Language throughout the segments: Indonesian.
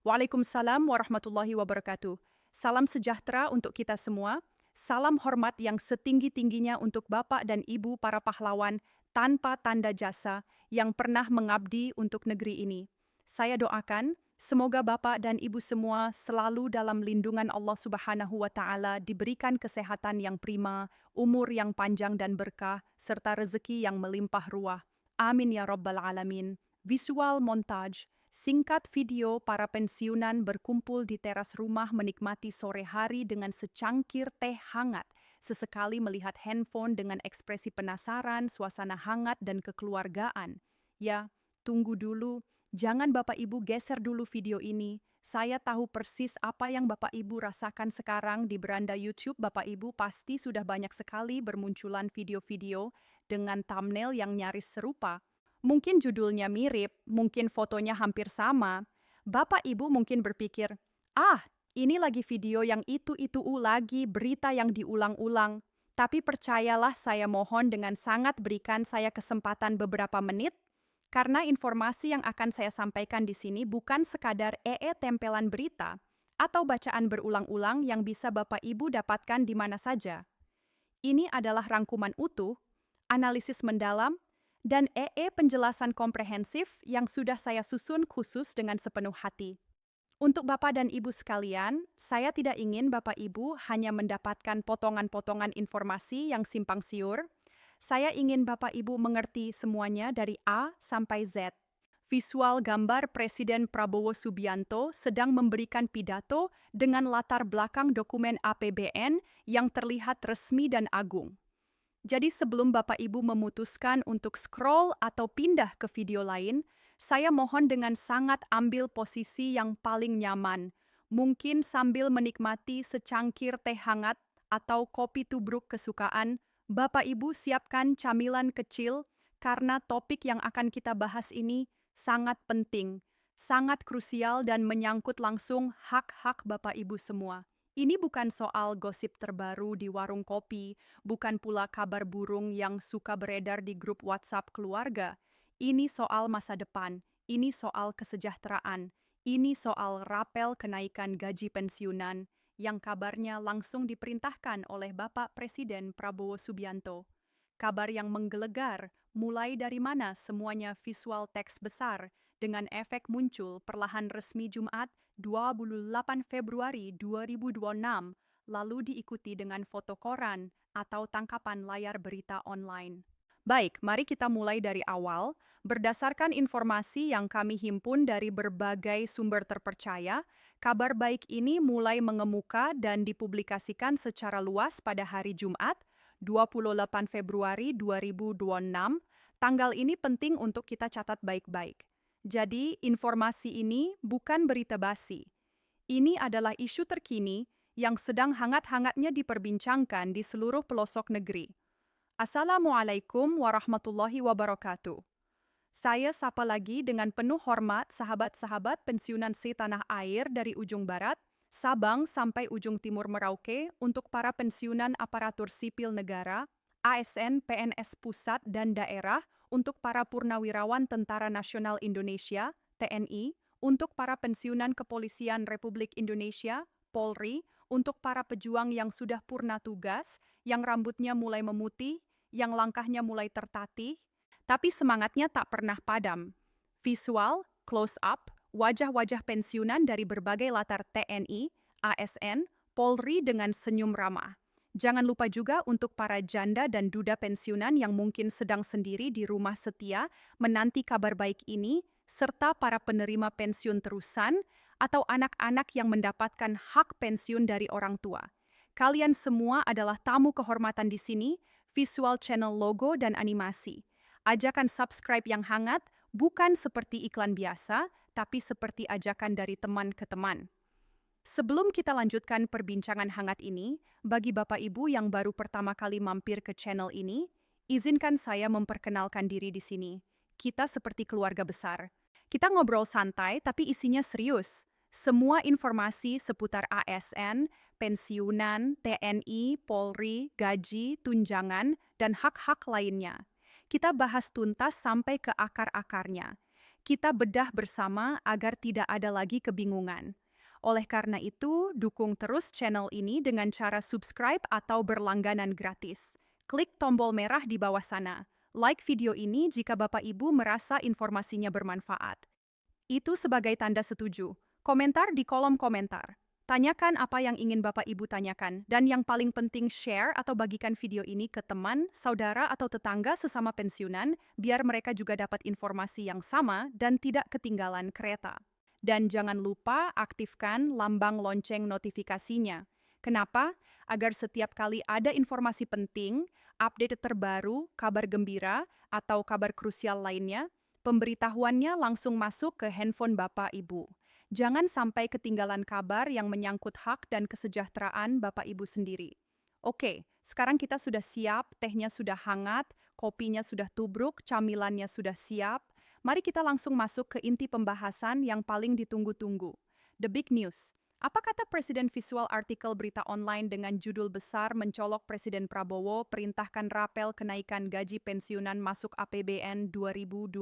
Waalaikumsalam warahmatullahi wabarakatuh. Salam sejahtera untuk kita semua. Salam hormat yang setinggi-tingginya untuk Bapak dan Ibu para pahlawan tanpa tanda jasa yang pernah mengabdi untuk negeri ini. Saya doakan semoga Bapak dan Ibu semua selalu dalam lindungan Allah Subhanahu wa Ta'ala, diberikan kesehatan yang prima, umur yang panjang dan berkah, serta rezeki yang melimpah ruah. Amin ya Rabbal Alamin. Visual montage. Singkat video para pensiunan berkumpul di teras rumah menikmati sore hari dengan secangkir teh hangat, sesekali melihat handphone dengan ekspresi penasaran, suasana hangat dan kekeluargaan. Ya, tunggu dulu, jangan Bapak Ibu geser dulu video ini. Saya tahu persis apa yang Bapak Ibu rasakan sekarang di beranda YouTube. Bapak Ibu pasti sudah banyak sekali bermunculan video-video dengan thumbnail yang nyaris serupa. Mungkin judulnya mirip, mungkin fotonya hampir sama. Bapak Ibu mungkin berpikir, ini lagi video yang itu lagi, berita yang diulang-ulang. Tapi percayalah, saya mohon dengan sangat, berikan saya kesempatan beberapa menit, karena informasi yang akan saya sampaikan di sini bukan sekadar tempelan berita atau bacaan berulang-ulang yang bisa Bapak Ibu dapatkan di mana saja. Ini adalah rangkuman utuh, analisis mendalam, dan penjelasan komprehensif yang sudah saya susun khusus dengan sepenuh hati. Untuk Bapak dan Ibu sekalian, saya tidak ingin Bapak Ibu hanya mendapatkan potongan-potongan informasi yang simpang siur. Saya ingin Bapak Ibu mengerti semuanya dari A sampai Z. Visual gambar Presiden Prabowo Subianto sedang memberikan pidato dengan latar belakang dokumen APBN yang terlihat resmi dan agung. Jadi sebelum Bapak Ibu memutuskan untuk scroll atau pindah ke video lain, saya mohon dengan sangat ambil posisi yang paling nyaman, mungkin sambil menikmati secangkir teh hangat atau kopi tubruk kesukaan. Bapak Ibu siapkan camilan kecil karena topik yang akan kita bahas ini sangat penting, sangat krusial dan menyangkut langsung hak-hak Bapak Ibu semua. Ini bukan soal gosip terbaru di warung kopi, bukan pula kabar burung yang suka beredar di grup WhatsApp keluarga. Ini soal masa depan, ini soal kesejahteraan, ini soal rapel kenaikan gaji pensiunan yang kabarnya langsung diperintahkan oleh Bapak Presiden Prabowo Subianto. Kabar yang menggelegar, mulai dari mana semuanya visual teks besar dengan efek muncul perlahan resmi Jumat 28 Februari 2026, lalu diikuti dengan foto koran atau tangkapan layar berita online. Baik, mari kita mulai dari awal. Berdasarkan informasi yang kami himpun dari berbagai sumber terpercaya, kabar baik ini mulai mengemuka dan dipublikasikan secara luas pada hari Jumat, 28 Februari 2026. Tanggal ini penting untuk kita catat baik-baik. Jadi, informasi ini bukan berita basi. Ini adalah isu terkini yang sedang hangat-hangatnya diperbincangkan di seluruh pelosok negeri. Assalamualaikum warahmatullahi wabarakatuh. Saya sapa lagi dengan penuh hormat sahabat-sahabat pensiunan setanah air dari ujung barat, Sabang sampai ujung timur Merauke, untuk para pensiunan aparatur sipil negara, ASN, PNS pusat dan daerah, untuk para purnawirawan Tentara Nasional Indonesia, TNI, untuk para pensiunan Kepolisian Republik Indonesia, Polri, untuk para pejuang yang sudah purna tugas, yang rambutnya mulai memutih, yang langkahnya mulai tertatih, tapi semangatnya tak pernah padam. Visual, close up, wajah-wajah pensiunan dari berbagai latar TNI, ASN, Polri dengan senyum ramah. Jangan lupa juga untuk para janda dan duda pensiunan yang mungkin sedang sendiri di rumah setia menanti kabar baik ini, serta para penerima pensiun terusan atau anak-anak yang mendapatkan hak pensiun dari orang tua. Kalian semua adalah tamu kehormatan di sini, visual channel logo dan animasi. Ajakan subscribe yang hangat bukan seperti iklan biasa, tapi seperti ajakan dari teman ke teman. Sebelum kita lanjutkan perbincangan hangat ini, bagi Bapak Ibu yang baru pertama kali mampir ke channel ini, izinkan saya memperkenalkan diri di sini. Kita seperti keluarga besar. Kita ngobrol santai tapi isinya serius. Semua informasi seputar ASN, pensiunan, TNI, Polri, gaji, tunjangan, dan hak-hak lainnya. Kita bahas tuntas sampai ke akar-akarnya. Kita bedah bersama agar tidak ada lagi kebingungan. Oleh karena itu, dukung terus channel ini dengan cara subscribe atau berlangganan gratis. Klik tombol merah di bawah sana. Like video ini jika Bapak Ibu merasa informasinya bermanfaat. Itu sebagai tanda setuju. Komentar di kolom komentar. Tanyakan apa yang ingin Bapak Ibu tanyakan, dan yang paling penting share atau bagikan video ini ke teman, saudara, atau tetangga sesama pensiunan, biar mereka juga dapat informasi yang sama dan tidak ketinggalan kereta. Dan jangan lupa aktifkan lambang lonceng notifikasinya. Kenapa? Agar setiap kali ada informasi penting, update terbaru, kabar gembira, atau kabar krusial lainnya, pemberitahuannya langsung masuk ke handphone Bapak Ibu. Jangan sampai ketinggalan kabar yang menyangkut hak dan kesejahteraan Bapak Ibu sendiri. Oke, sekarang kita sudah siap, tehnya sudah hangat, kopinya sudah tubruk, camilannya sudah siap. Mari kita langsung masuk ke inti pembahasan yang paling ditunggu-tunggu. The Big News. Apa kata Presiden visual artikel berita online dengan judul besar mencolok Presiden Prabowo perintahkan rapel kenaikan gaji pensiunan masuk APBN 2026.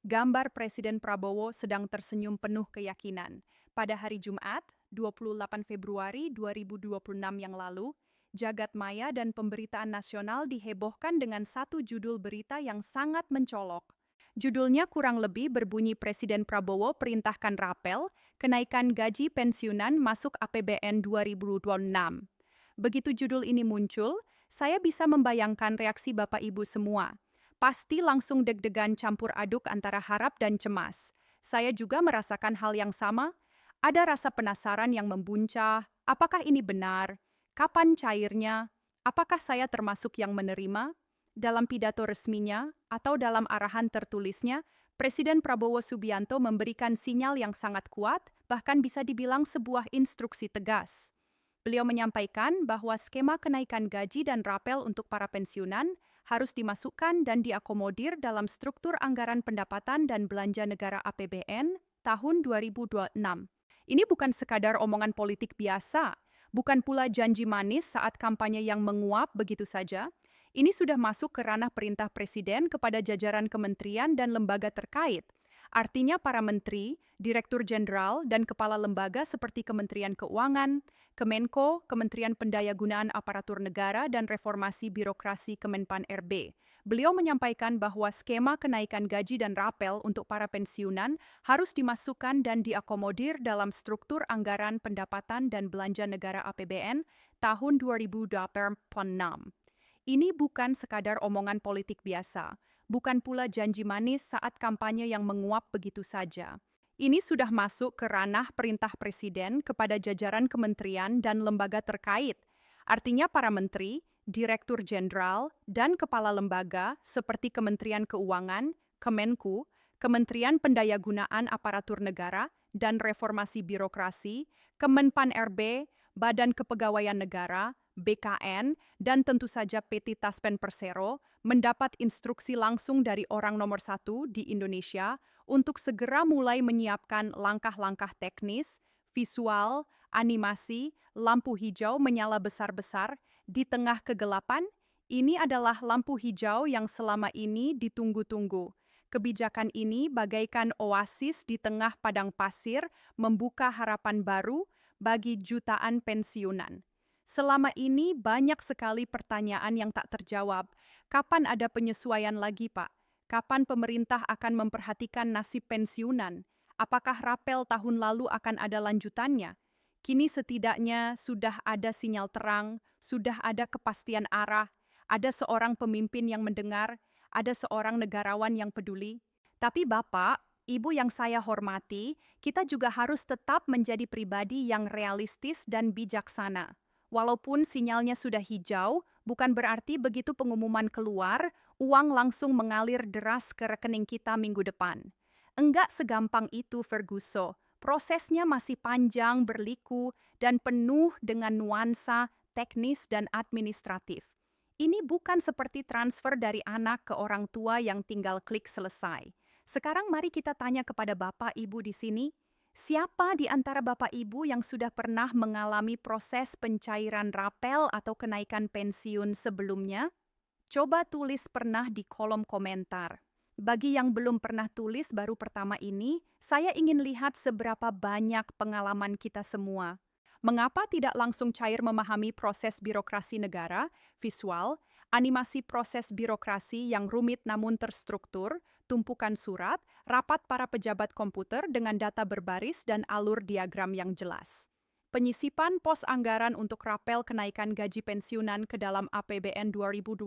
Gambar Presiden Prabowo sedang tersenyum penuh keyakinan. Pada hari Jumat, 28 Februari 2026 yang lalu, jagat maya dan pemberitaan nasional dihebohkan dengan satu judul berita yang sangat mencolok. Judulnya kurang lebih berbunyi Presiden Prabowo perintahkan rapel, kenaikan gaji pensiunan masuk APBN 2026. Begitu judul ini muncul, saya bisa membayangkan reaksi Bapak Ibu semua. Pasti langsung deg-degan campur aduk antara harap dan cemas. Saya juga merasakan hal yang sama. Ada rasa penasaran yang membuncah. Apakah ini benar? Kapan cairnya? Apakah saya termasuk yang menerima? Dalam pidato resminya atau dalam arahan tertulisnya, Presiden Prabowo Subianto memberikan sinyal yang sangat kuat, bahkan bisa dibilang sebuah instruksi tegas. Beliau menyampaikan bahwa skema kenaikan gaji dan rapel untuk para pensiunan harus dimasukkan dan diakomodir dalam struktur anggaran pendapatan dan belanja negara APBN tahun 2026. Ini bukan sekadar omongan politik biasa, bukan pula janji manis saat kampanye yang menguap begitu saja. Ini sudah masuk ke ranah perintah Presiden kepada jajaran kementerian dan lembaga terkait. Artinya para menteri, direktur jenderal, dan kepala lembaga seperti Kementerian Keuangan, Kemenko, Kementerian Pendayagunaan Aparatur Negara dan Reformasi Birokrasi Kemenpan-RB. Beliau menyampaikan bahwa skema kenaikan gaji dan rapel untuk para pensiunan harus dimasukkan dan diakomodir dalam struktur anggaran pendapatan dan belanja negara APBN tahun 2026. Ini bukan sekadar omongan politik biasa, bukan pula janji manis saat kampanye yang menguap begitu saja. Ini sudah masuk ke ranah perintah Presiden kepada jajaran kementerian dan lembaga terkait. Artinya para menteri, direktur jenderal, dan kepala lembaga seperti Kementerian Keuangan, Kemenku, Kementerian Pendayagunaan Aparatur Negara dan Reformasi Birokrasi, Kemenpan-RB, Badan Kepegawaian Negara, BKN, dan tentu saja PT Taspen Persero mendapat instruksi langsung dari orang nomor 1 di Indonesia untuk segera mulai menyiapkan langkah-langkah teknis, visual, animasi, lampu hijau menyala besar-besar di tengah kegelapan. Ini adalah lampu hijau yang selama ini ditunggu-tunggu. Kebijakan ini bagaikan oasis di tengah padang pasir, membuka harapan baru bagi jutaan pensiunan. Selama ini banyak sekali pertanyaan yang tak terjawab. Kapan ada penyesuaian lagi, Pak? Kapan pemerintah akan memperhatikan nasib pensiunan? Apakah rapel tahun lalu akan ada lanjutannya? Kini setidaknya sudah ada sinyal terang, sudah ada kepastian arah, ada seorang pemimpin yang mendengar, ada seorang negarawan yang peduli. Tapi Bapak, Ibu yang saya hormati, kita juga harus tetap menjadi pribadi yang realistis dan bijaksana. Walaupun sinyalnya sudah hijau, bukan berarti begitu pengumuman keluar, uang langsung mengalir deras ke rekening kita minggu depan. Enggak segampang itu, Ferguso. Prosesnya masih panjang, berliku, dan penuh dengan nuansa teknis dan administratif. Ini bukan seperti transfer dari anak ke orang tua yang tinggal klik selesai. Sekarang mari kita tanya kepada Bapak Ibu di sini, siapa di antara Bapak Ibu yang sudah pernah mengalami proses pencairan rapel atau kenaikan pensiun sebelumnya? Coba tulis pernah di kolom komentar. Bagi yang belum pernah tulis baru pertama ini, saya ingin lihat seberapa banyak pengalaman kita semua. Mengapa tidak langsung cair memahami proses birokrasi negara, visual, animasi proses birokrasi yang rumit namun terstruktur, tumpukan surat, rapat para pejabat komputer dengan data berbaris dan alur diagram yang jelas. Penyisipan pos anggaran untuk rapel kenaikan gaji pensiunan ke dalam APBN 2026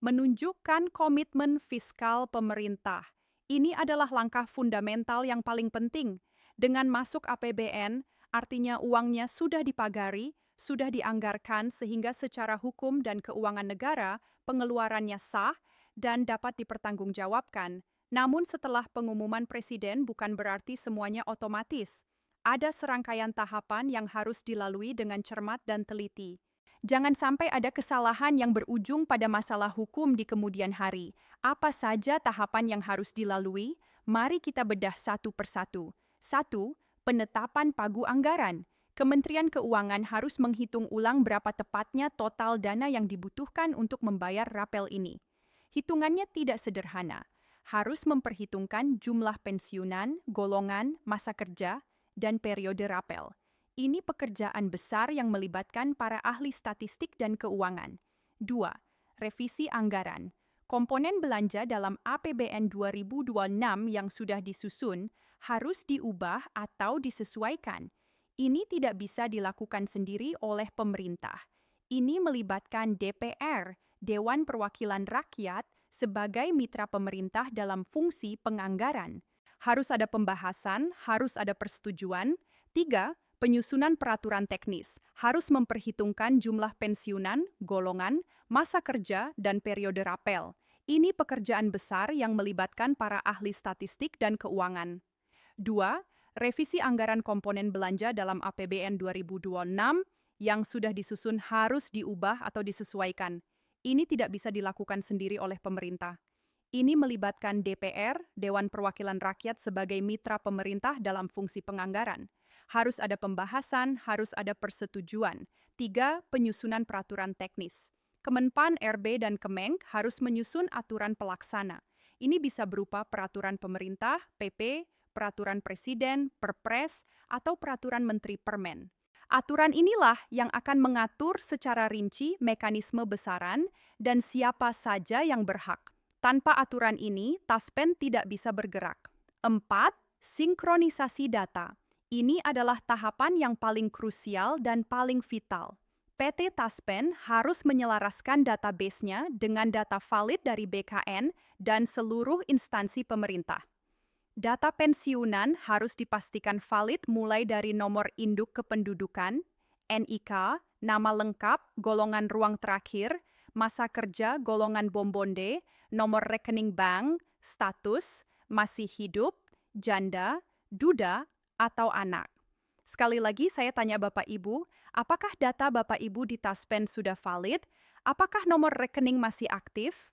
menunjukkan komitmen fiskal pemerintah. Ini adalah langkah fundamental yang paling penting. Dengan masuk APBN, artinya uangnya sudah dipagari, sudah dianggarkan sehingga secara hukum dan keuangan negara pengeluarannya sah dan dapat dipertanggungjawabkan. Namun setelah pengumuman presiden bukan berarti semuanya otomatis. Ada serangkaian tahapan yang harus dilalui dengan cermat dan teliti. Jangan sampai ada kesalahan yang berujung pada masalah hukum di kemudian hari. Apa saja tahapan yang harus dilalui? Mari kita bedah satu persatu. 1. Penetapan pagu anggaran. Kementerian Keuangan harus menghitung ulang berapa tepatnya total dana yang dibutuhkan untuk membayar rapel ini. Hitungannya tidak sederhana. Harus memperhitungkan jumlah pensiunan, golongan, masa kerja, dan periode rapel. Ini pekerjaan besar yang melibatkan para ahli statistik dan keuangan. 2. Revisi anggaran. Komponen belanja dalam APBN 2026 yang sudah disusun harus diubah atau disesuaikan. Ini tidak bisa dilakukan sendiri oleh pemerintah. Ini melibatkan DPR, Dewan Perwakilan Rakyat, sebagai mitra pemerintah dalam fungsi penganggaran. Harus ada pembahasan, harus ada persetujuan. 3. Penyusunan peraturan teknis harus memperhitungkan jumlah pensiunan, golongan, masa kerja, dan periode rapel. Ini pekerjaan besar yang melibatkan para ahli statistik dan keuangan. 2. Revisi anggaran komponen belanja dalam APBN 2026 yang sudah disusun harus diubah atau disesuaikan. Ini tidak bisa dilakukan sendiri oleh pemerintah. Ini melibatkan DPR, Dewan Perwakilan Rakyat sebagai mitra pemerintah dalam fungsi penganggaran. Harus ada pembahasan, harus ada persetujuan. 3. Penyusunan peraturan teknis. Kemenpan, RB, dan Kemenk harus menyusun aturan pelaksana. Ini bisa berupa peraturan pemerintah, PP, peraturan presiden, perpres, atau peraturan menteri permen. Aturan inilah yang akan mengatur secara rinci mekanisme besaran dan siapa saja yang berhak. Tanpa aturan ini, Taspen tidak bisa bergerak. 4. Sinkronisasi data. Ini adalah tahapan yang paling krusial dan paling vital. PT Taspen harus menyelaraskan database-nya dengan data valid dari BKN dan seluruh instansi pemerintah. Data pensiunan harus dipastikan valid mulai dari nomor induk kependudukan, NIK, nama lengkap, golongan ruang terakhir, masa kerja, golongan bombonde, nomor rekening bank, status, masih hidup, janda, duda, atau anak. Sekali lagi saya tanya Bapak Ibu, apakah data Bapak Ibu di Taspen sudah valid? Apakah nomor rekening masih aktif?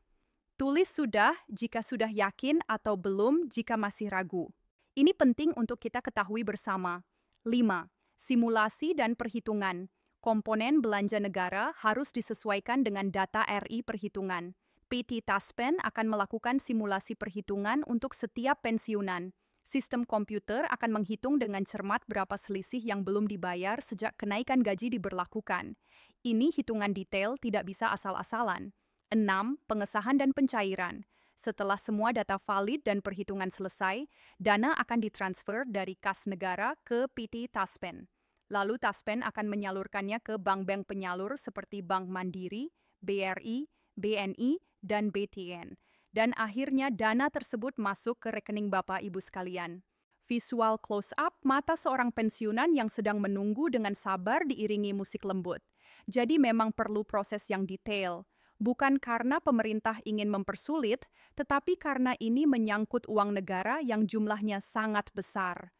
Tulis sudah jika sudah yakin atau belum jika masih ragu. Ini penting untuk kita ketahui bersama. 5. Simulasi dan perhitungan. Komponen belanja negara harus disesuaikan dengan data RI perhitungan. PT Taspen akan melakukan simulasi perhitungan untuk setiap pensiunan. Sistem komputer akan menghitung dengan cermat berapa selisih yang belum dibayar sejak kenaikan gaji diberlakukan. Ini hitungan detail tidak bisa asal-asalan. 6. Pengesahan dan pencairan. Setelah semua data valid dan perhitungan selesai, dana akan ditransfer dari kas negara ke PT Taspen. Lalu Taspen akan menyalurkannya ke bank-bank penyalur seperti Bank Mandiri, BRI, BNI, dan BTN. Dan akhirnya dana tersebut masuk ke rekening Bapak Ibu sekalian. Visual close-up mata seorang pensiunan yang sedang menunggu dengan sabar diiringi musik lembut. Jadi memang perlu proses yang detail. Bukan karena pemerintah ingin mempersulit, tetapi karena ini menyangkut uang negara yang jumlahnya sangat besar.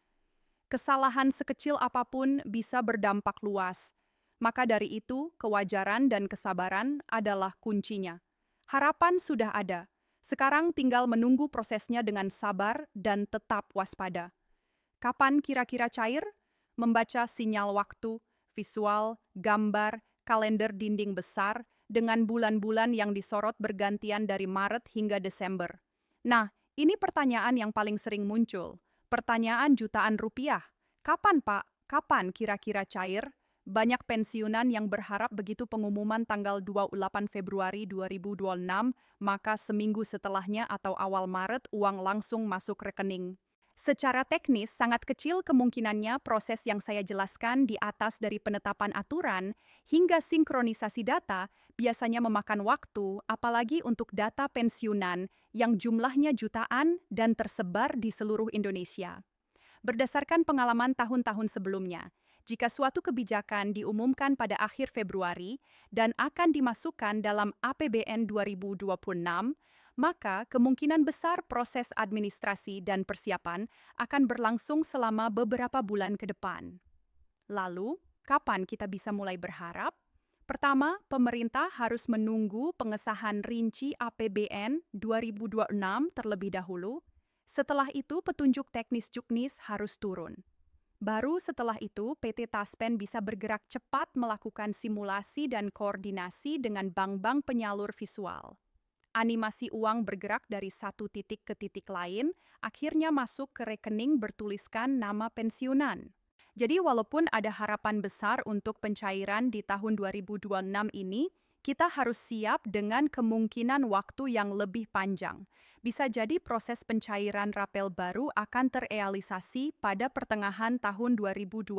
Kesalahan sekecil apapun bisa berdampak luas. Maka dari itu, kewajaran dan kesabaran adalah kuncinya. Harapan sudah ada. Sekarang tinggal menunggu prosesnya dengan sabar dan tetap waspada. Kapan kira-kira cair? Membaca sinyal waktu, visual, gambar, kalender dinding besar, dengan bulan-bulan yang disorot bergantian dari Maret hingga Desember. Nah, ini pertanyaan yang paling sering muncul. Pertanyaan jutaan rupiah. Kapan, Pak? Kapan kira-kira cair? Banyak pensiunan yang berharap begitu pengumuman tanggal 28 Februari 2026, maka seminggu setelahnya atau awal Maret uang langsung masuk rekening. Secara teknis, sangat kecil kemungkinannya proses yang saya jelaskan di atas dari penetapan aturan hingga sinkronisasi data biasanya memakan waktu, apalagi untuk data pensiunan yang jumlahnya jutaan dan tersebar di seluruh Indonesia. Berdasarkan pengalaman tahun-tahun sebelumnya, jika suatu kebijakan diumumkan pada akhir Februari dan akan dimasukkan dalam APBN 2026, maka kemungkinan besar proses administrasi dan persiapan akan berlangsung selama beberapa bulan ke depan. Lalu, kapan kita bisa mulai berharap? Pertama, pemerintah harus menunggu pengesahan rinci APBN 2026 terlebih dahulu. Setelah itu, petunjuk teknis Juknis harus turun. Baru setelah itu, PT Taspen bisa bergerak cepat melakukan simulasi dan koordinasi dengan bank-bank penyalur visual. Animasi uang bergerak dari satu titik ke titik lain, akhirnya masuk ke rekening bertuliskan nama pensiunan. Jadi walaupun ada harapan besar untuk pencairan di tahun 2026 ini, kita harus siap dengan kemungkinan waktu yang lebih panjang. Bisa jadi proses pencairan rapel baru akan terrealisasi pada pertengahan tahun 2026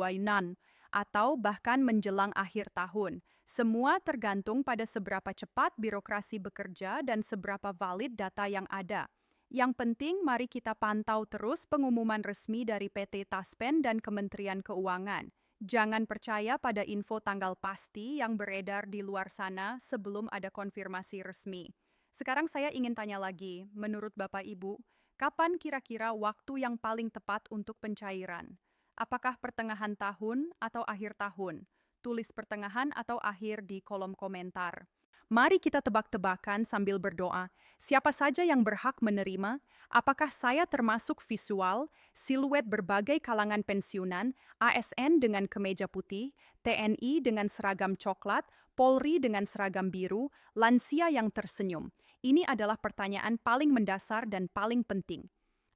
atau bahkan menjelang akhir tahun. Semua tergantung pada seberapa cepat birokrasi bekerja dan seberapa valid data yang ada. Yang penting, mari kita pantau terus pengumuman resmi dari PT Taspen dan Kementerian Keuangan. Jangan percaya pada info tanggal pasti yang beredar di luar sana sebelum ada konfirmasi resmi. Sekarang saya ingin tanya lagi, menurut Bapak Ibu, kapan kira-kira waktu yang paling tepat untuk pencairan? Apakah pertengahan tahun atau akhir tahun? Tulis pertengahan atau akhir di kolom komentar. Mari kita tebak-tebakan sambil berdoa. Siapa saja yang berhak menerima? Apakah saya termasuk visual, siluet berbagai kalangan pensiunan, ASN dengan kemeja putih, TNI dengan seragam coklat, Polri dengan seragam biru, lansia yang tersenyum? Ini adalah pertanyaan paling mendasar dan paling penting.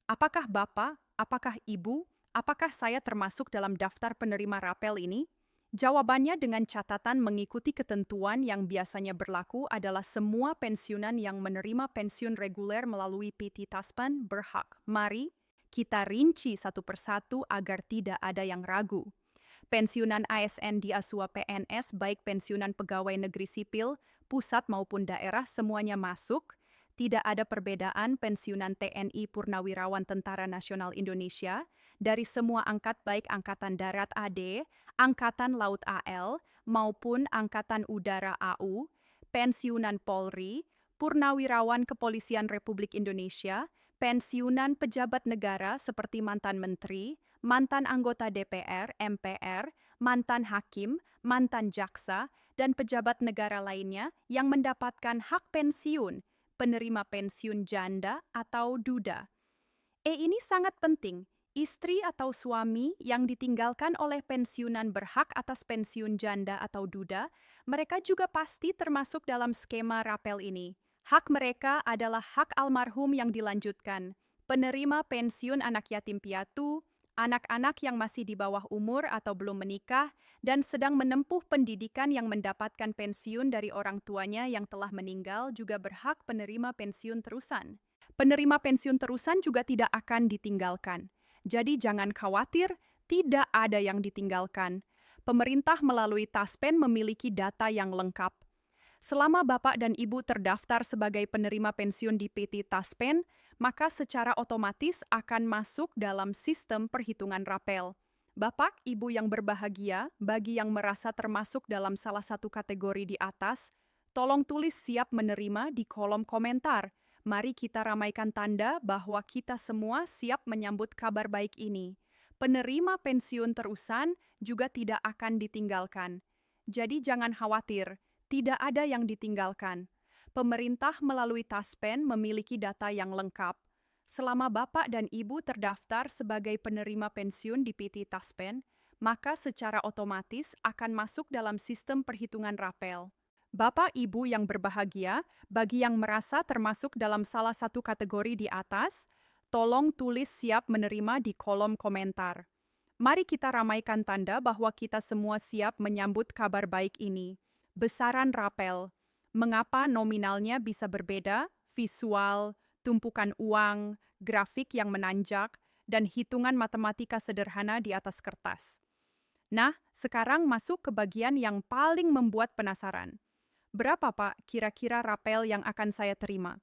Apakah Bapak, apakah Ibu, apakah saya termasuk dalam daftar penerima rapel ini? Jawabannya dengan catatan mengikuti ketentuan yang biasanya berlaku adalah semua pensiunan yang menerima pensiun reguler melalui PT Taspen berhak. Mari kita rinci satu persatu agar tidak ada yang ragu. Pensiunan ASN di Asua PNS baik pensiunan pegawai negeri sipil, pusat maupun daerah semuanya masuk. Tidak ada perbedaan pensiunan TNI Purnawirawan Tentara Nasional Indonesia dari semua angkat baik Angkatan Darat AD, Angkatan Laut AL, maupun Angkatan Udara AU, pensiunan Polri, Purnawirawan Kepolisian Republik Indonesia, pensiunan pejabat negara seperti mantan menteri, mantan anggota DPR, MPR, mantan hakim, mantan jaksa, dan pejabat negara lainnya yang mendapatkan hak pensiun, penerima pensiun janda atau duda. Ini sangat penting. Istri atau suami yang ditinggalkan oleh pensiunan berhak atas pensiun janda atau duda, mereka juga pasti termasuk dalam skema rapel ini. Hak mereka adalah hak almarhum yang dilanjutkan. Penerima pensiun anak yatim piatu, anak-anak yang masih di bawah umur atau belum menikah, dan sedang menempuh pendidikan yang mendapatkan pensiun dari orang tuanya yang telah meninggal juga berhak penerima pensiun terusan. Penerima pensiun terusan juga tidak akan ditinggalkan. Jadi jangan khawatir, tidak ada yang ditinggalkan. Pemerintah melalui Taspen memiliki data yang lengkap. Selama Bapak dan Ibu terdaftar sebagai penerima pensiun di PT Taspen, maka secara otomatis akan masuk dalam sistem perhitungan rapel. Bapak, Ibu yang berbahagia, bagi yang merasa termasuk dalam salah satu kategori di atas, tolong tulis siap menerima di kolom komentar. Mari kita ramaikan tanda bahwa kita semua siap menyambut kabar baik ini. Penerima pensiun terusan juga tidak akan ditinggalkan. Jadi jangan khawatir, tidak ada yang ditinggalkan. Pemerintah melalui Taspen memiliki data yang lengkap. Selama Bapak dan Ibu terdaftar sebagai penerima pensiun di PT Taspen, maka secara otomatis akan masuk dalam sistem perhitungan rapel. Bapak Ibu yang berbahagia, bagi yang merasa termasuk dalam salah satu kategori di atas, tolong tulis siap menerima di kolom komentar. Mari kita ramaikan tanda bahwa kita semua siap menyambut kabar baik ini. Besaran rapel. Mengapa nominalnya bisa berbeda? Visual, tumpukan uang, grafik yang menanjak, dan hitungan matematika sederhana di atas kertas. Nah, sekarang masuk ke bagian yang paling membuat penasaran. Berapa, Pak, kira-kira rapel yang akan saya terima?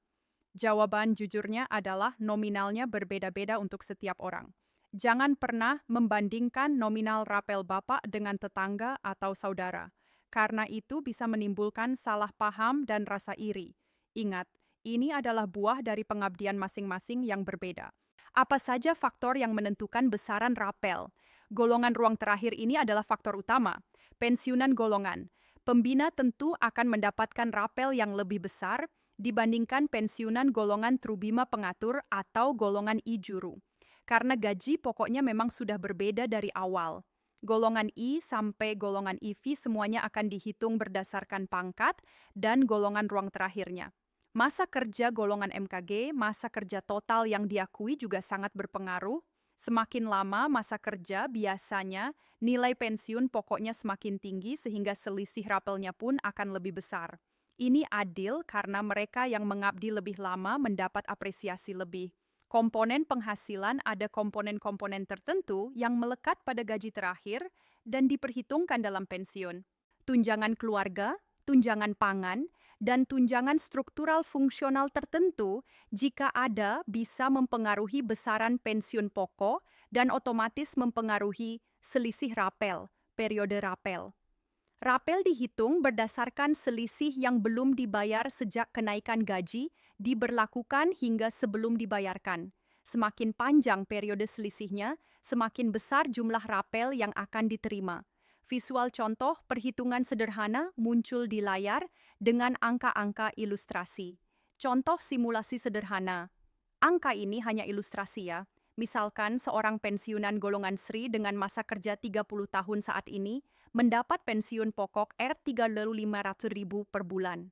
Jawaban jujurnya adalah nominalnya berbeda-beda untuk setiap orang. Jangan pernah membandingkan nominal rapel Bapak dengan tetangga atau saudara, karena itu bisa menimbulkan salah paham dan rasa iri. Ingat, ini adalah buah dari pengabdian masing-masing yang berbeda. Apa saja faktor yang menentukan besaran rapel? Golongan ruang terakhir ini adalah faktor utama. Pensiunan golongan. Pembina tentu akan mendapatkan rapel yang lebih besar dibandingkan pensiunan golongan Trubima Pengatur atau golongan I Juru. Karena gaji pokoknya memang sudah berbeda dari awal. Golongan I sampai golongan IV semuanya akan dihitung berdasarkan pangkat dan golongan ruang terakhirnya. Masa kerja golongan MKG, masa kerja total yang diakui juga sangat berpengaruh. Semakin lama masa kerja, biasanya nilai pensiun pokoknya semakin tinggi sehingga selisih rapelnya pun akan lebih besar. Ini adil karena mereka yang mengabdi lebih lama mendapat apresiasi lebih. Komponen penghasilan ada komponen-komponen tertentu yang melekat pada gaji terakhir dan diperhitungkan dalam pensiun. Tunjangan keluarga, tunjangan pangan, dan tunjangan struktural fungsional tertentu jika ada bisa mempengaruhi besaran pensiun pokok dan otomatis mempengaruhi selisih rapel, periode rapel. Rapel dihitung berdasarkan selisih yang belum dibayar sejak kenaikan gaji diberlakukan hingga sebelum dibayarkan. Semakin panjang periode selisihnya, semakin besar jumlah rapel yang akan diterima. Visual contoh perhitungan sederhana muncul di layar dengan angka-angka ilustrasi. Contoh simulasi sederhana. Angka ini hanya ilustrasi ya. Misalkan seorang pensiunan golongan Sri dengan masa kerja 30 tahun saat ini mendapat pensiun pokok Rp3.500.000 per bulan.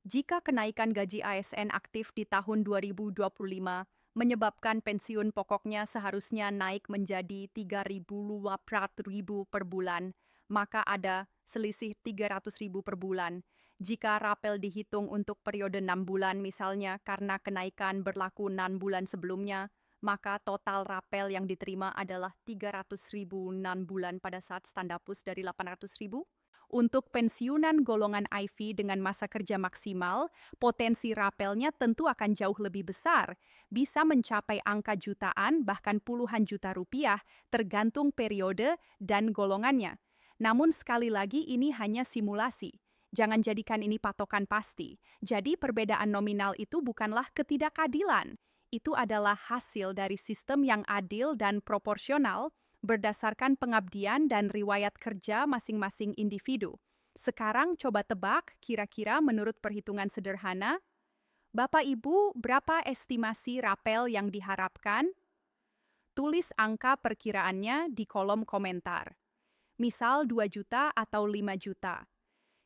Jika kenaikan gaji ASN aktif di tahun 2025 menyebabkan pensiun pokoknya seharusnya naik menjadi Rp3.500.000 per bulan, maka ada selisih Rp300.000 per bulan. Jika rapel dihitung untuk periode 6 bulan misalnya karena kenaikan berlaku 6 bulan sebelumnya, maka total rapel yang diterima adalah Rp300.000 6 bulan pada saat standapus dari Rp800.000. Untuk pensiunan golongan IV dengan masa kerja maksimal, potensi rapelnya tentu akan jauh lebih besar, bisa mencapai angka jutaan bahkan puluhan juta rupiah tergantung periode dan golongannya. Namun sekali lagi ini hanya simulasi. Jangan jadikan ini patokan pasti. Jadi perbedaan nominal itu bukanlah ketidakadilan. Itu adalah hasil dari sistem yang adil dan proporsional berdasarkan pengabdian dan riwayat kerja masing-masing individu. Sekarang coba tebak kira-kira menurut perhitungan sederhana, Bapak Ibu berapa estimasi rapel yang diharapkan? Tulis angka perkiraannya di kolom komentar. Misal 2 juta atau 5 juta.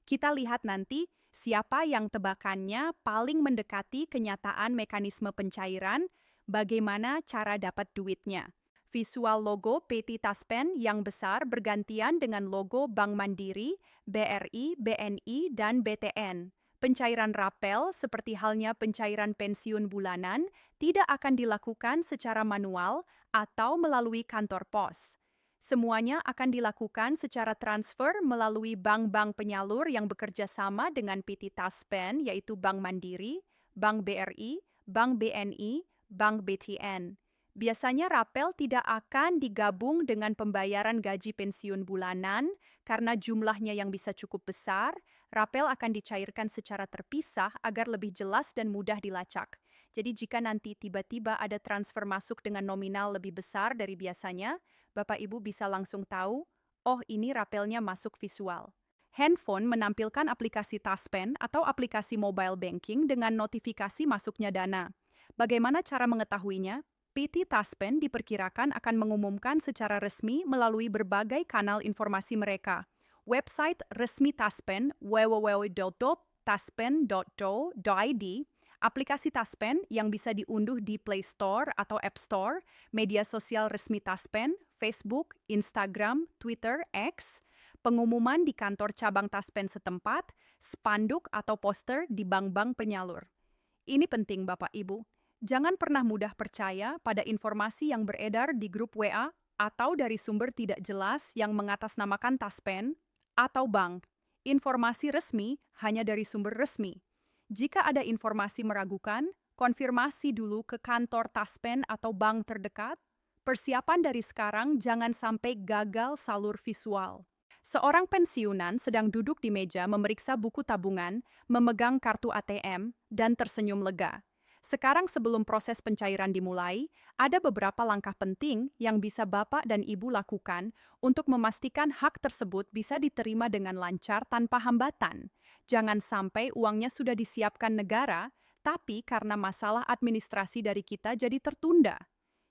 Kita lihat nanti siapa yang tebakannya paling mendekati kenyataan mekanisme pencairan, bagaimana cara dapat duitnya. Visual logo PT Taspen yang besar bergantian dengan logo Bank Mandiri, BRI, BNI, dan BTN. Pencairan rapel, seperti halnya pencairan pensiun bulanan, tidak akan dilakukan secara manual atau melalui kantor pos. Semuanya akan dilakukan secara transfer melalui bank-bank penyalur yang bekerja sama dengan PT Taspen, yaitu Bank Mandiri, Bank BRI, Bank BNI, Bank BTN. Biasanya rapel tidak akan digabung dengan pembayaran gaji pensiun bulanan karena jumlahnya yang bisa cukup besar. Rapel akan dicairkan secara terpisah agar lebih jelas dan mudah dilacak. Jadi jika nanti tiba-tiba ada transfer masuk dengan nominal lebih besar dari biasanya, Bapak Ibu bisa langsung tahu, oh ini rapelnya masuk visual. Handphone menampilkan aplikasi Taspen atau aplikasi mobile banking dengan notifikasi masuknya dana. Bagaimana cara mengetahuinya? PT Taspen diperkirakan akan mengumumkan secara resmi melalui berbagai kanal informasi mereka. Website resmi Taspen www.taspen.co.id, aplikasi Taspen yang bisa diunduh di Play Store atau App Store, media sosial resmi Taspen, Facebook, Instagram, Twitter, X, pengumuman di kantor cabang Taspen setempat, spanduk atau poster di bank-bank penyalur. Ini penting Bapak Ibu. Jangan pernah mudah percaya pada informasi yang beredar di grup WA atau dari sumber tidak jelas yang mengatasnamakan Taspen atau bank. Informasi resmi hanya dari sumber resmi. Jika ada informasi meragukan, konfirmasi dulu ke kantor Taspen atau bank terdekat. Persiapan dari sekarang jangan sampai gagal salur visual. Seorang pensiunan sedang duduk di meja memeriksa buku tabungan, memegang kartu ATM, dan tersenyum lega. Sekarang sebelum proses pencairan dimulai, ada beberapa langkah penting yang bisa Bapak dan Ibu lakukan untuk memastikan hak tersebut bisa diterima dengan lancar tanpa hambatan. Jangan sampai uangnya sudah disiapkan negara, tapi karena masalah administrasi dari kita jadi tertunda.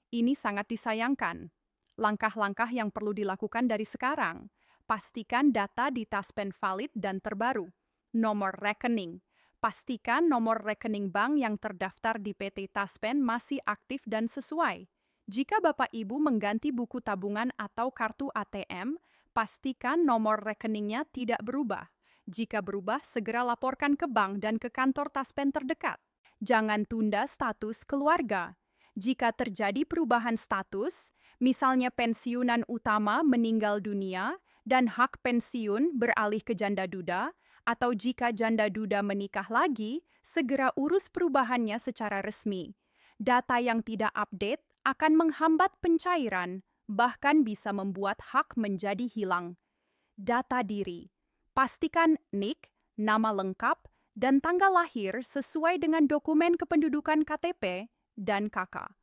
Ini sangat disayangkan. Langkah-langkah yang perlu dilakukan dari sekarang. Pastikan data di Taspen valid dan terbaru. Nomor rekening. Pastikan nomor rekening bank yang terdaftar di PT Taspen masih aktif dan sesuai. Jika Bapak Ibu mengganti buku tabungan atau kartu ATM, pastikan nomor rekeningnya tidak berubah. Jika berubah, segera laporkan ke bank dan ke kantor Taspen terdekat. Jangan tunda status keluarga. Jika terjadi perubahan status, misalnya pensiunan utama meninggal dunia dan hak pensiun beralih ke janda duda, atau jika janda duda menikah lagi, segera urus perubahannya secara resmi. Data yang tidak update akan menghambat pencairan, bahkan bisa membuat hak menjadi hilang. Data diri. Pastikan NIK, nama lengkap, dan tanggal lahir sesuai dengan dokumen kependudukan KTP dan KK.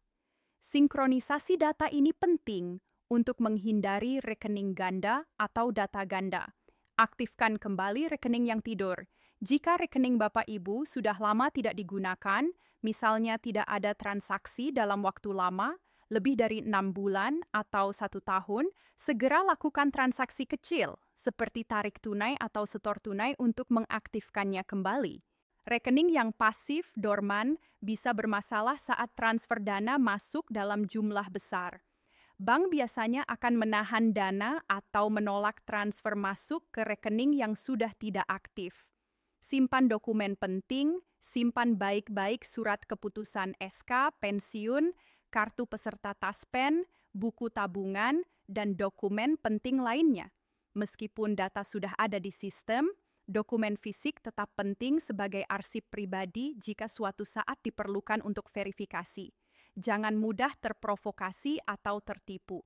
Sinkronisasi data ini penting untuk menghindari rekening ganda atau data ganda. Aktifkan kembali rekening yang tidur. Jika rekening Bapak Ibu sudah lama tidak digunakan, misalnya tidak ada transaksi dalam waktu lama, lebih dari 6 bulan atau 1 tahun, segera lakukan transaksi kecil, seperti tarik tunai atau setor tunai untuk mengaktifkannya kembali. Rekening yang pasif, dorman, bisa bermasalah saat transfer dana masuk dalam jumlah besar. Bank biasanya akan menahan dana atau menolak transfer masuk ke rekening yang sudah tidak aktif. Simpan dokumen penting, simpan baik-baik surat keputusan SK, pensiun, kartu peserta Taspen, buku tabungan, dan dokumen penting lainnya. Meskipun data sudah ada di sistem, dokumen fisik tetap penting sebagai arsip pribadi jika suatu saat diperlukan untuk verifikasi. Jangan mudah terprovokasi atau tertipu.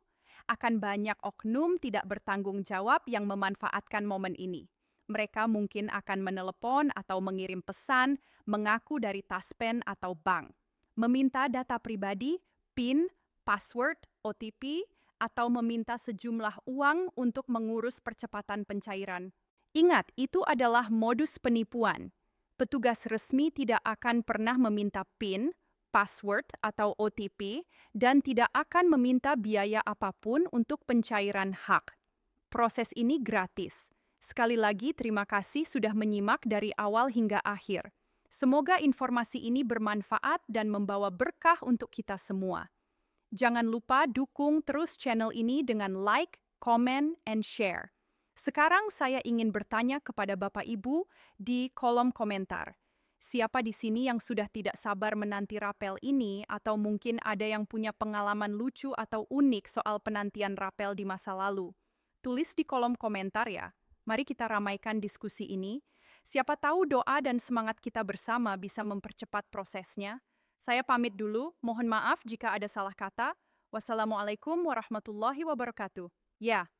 Akan banyak oknum tidak bertanggung jawab yang memanfaatkan momen ini. Mereka mungkin akan menelepon atau mengirim pesan, mengaku dari Taspen atau bank. Meminta data pribadi, PIN, password, OTP, atau meminta sejumlah uang untuk mengurus percepatan pencairan. Ingat, itu adalah modus penipuan. Petugas resmi tidak akan pernah meminta PIN, password atau OTP, dan tidak akan meminta biaya apapun untuk pencairan hak. Proses ini gratis. Sekali lagi, terima kasih sudah menyimak dari awal hingga akhir. Semoga informasi ini bermanfaat dan membawa berkah untuk kita semua. Jangan lupa dukung terus channel ini dengan like, comment, and share. Sekarang saya ingin bertanya kepada Bapak Ibu di kolom komentar. Siapa di sini yang sudah tidak sabar menanti rapel ini atau mungkin ada yang punya pengalaman lucu atau unik soal penantian rapel di masa lalu? Tulis di kolom komentar ya. Mari kita ramaikan diskusi ini. Siapa tahu doa dan semangat kita bersama bisa mempercepat prosesnya. Saya pamit dulu, mohon maaf jika ada salah kata. Wassalamualaikum warahmatullahi wabarakatuh. Ya.